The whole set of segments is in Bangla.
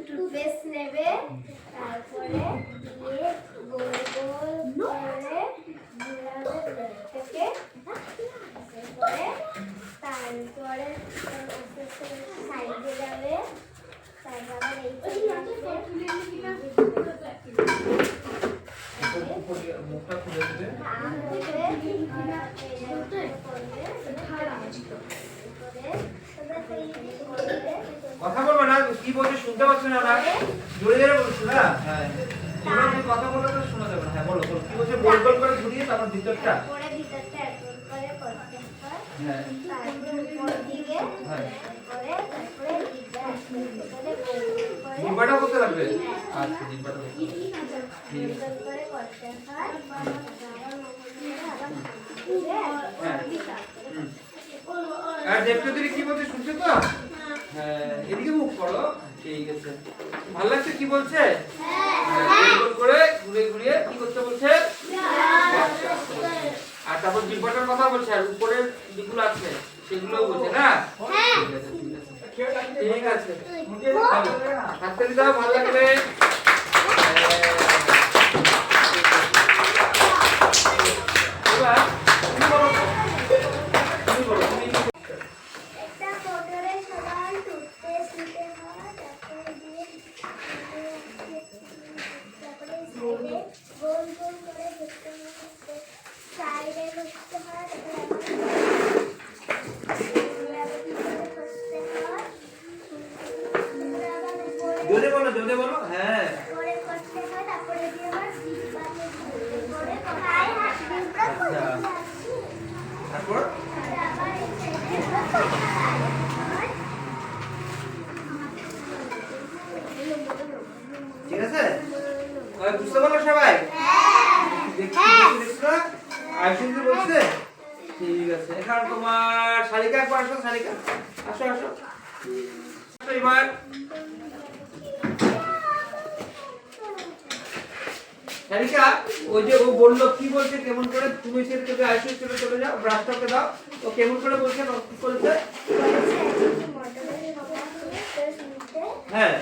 টুথপেস্ট নেবে, তারপরে দিয়ে গোল গোল করে ঘোরাবে থেকে, তারপরে সাইডে যাবে, তারপরে মুখটা খুলে দিবে। কথা বলবো না, কি বলছে শুনতে পাচ্ছ না? না জোরে জোরে বলছো না? হ্যাঁ এবার যে কথা বলো তো শোনা যাবে না। হ্যাঁ বলো বলো, কি বলছে? গোল গোল করে ঘুরিয়ে তারপর ভিতরটা, তারপরে ভিতরটা গোল করে করতে হয়। হ্যাঁ তারপরে উপর দিকে, হ্যাঁ তারপরে জিভটা আসবে, করে গোল গোল করে জিহ্বাটা করতে লাগবে। আচ্ছা জিহ্বাটা করতে লাগবে। ঠিক আছে। গোল করে করতে হয়। হ্যাঁ হুম। আর দেবচৌধুরী কি বলছে শুনছো তো? হ্যাঁ এদিকে মুখ করো। ঠিক আছে, ভালো লাগছে কি বলছে? হ্যাঁ গোল করে ঘুরে ঘুরিয়ে কি করতে বলছে? আর তারপর জিহ্বাটার কথা বলছে, আর উপরের দিকগুলো আছে সেগুলো বলছে না? ঠিক আছে ঠিক আছে ঠিক আছে, হাততালি দাও ভালো লাগলে। এবার তুমি বলো, তুমি বলো তুমি। একটা মোটরে সবাই টুথপেস্ট নিতে হয়, তারপরে দিয়ে তারপরে সাইডে গোল গোল করে ঘুরতে হয়, সাইডে ঘুরতে হয়, জোরে বলো জোরে বলো। হ্যাঁ করে করতে হয়, তারপরে দিয়ে আবার জিহ্বাতে করে খাই হাত জিহ্বা করতে হয়। তারপর আবার এই সাইডে ঠিক আছে, বুঝতে পারলো সবাই? দেখছি দেখছো আইসিসি বলছে। ঠিক আছে, এখন তোমার শালিকা একবার আসো, শালিকা আসো আসো আসো এবার। শালিকা ওই যে ও বললো কি বলছে কেমন করে, তুমি সেটা থেকে আইসিসি চলে যাও, ব্রাশটাকে দাও। ও কেমন করে বলছে না কি করেছে? হ্যাঁ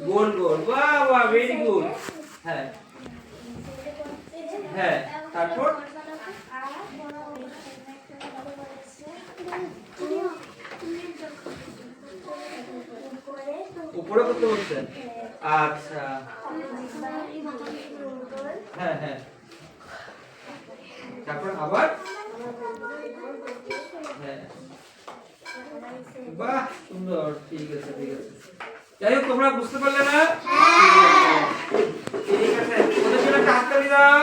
গোল গোল, বাহ বাহ ভেরি গুড। হ্যাঁ হ্যাঁ তারপর উপরে করতে বলছে। আচ্ছা হ্যাঁ হ্যাঁ তারপর আবার হ্যাঁ বাহ সুন্দর। ঠিক আছে ঠিক আছে, যাই হোক তোমরা বুঝতে পারলে না? ঠিক আছে, ওদের জন্য একটা হাততালি দাও।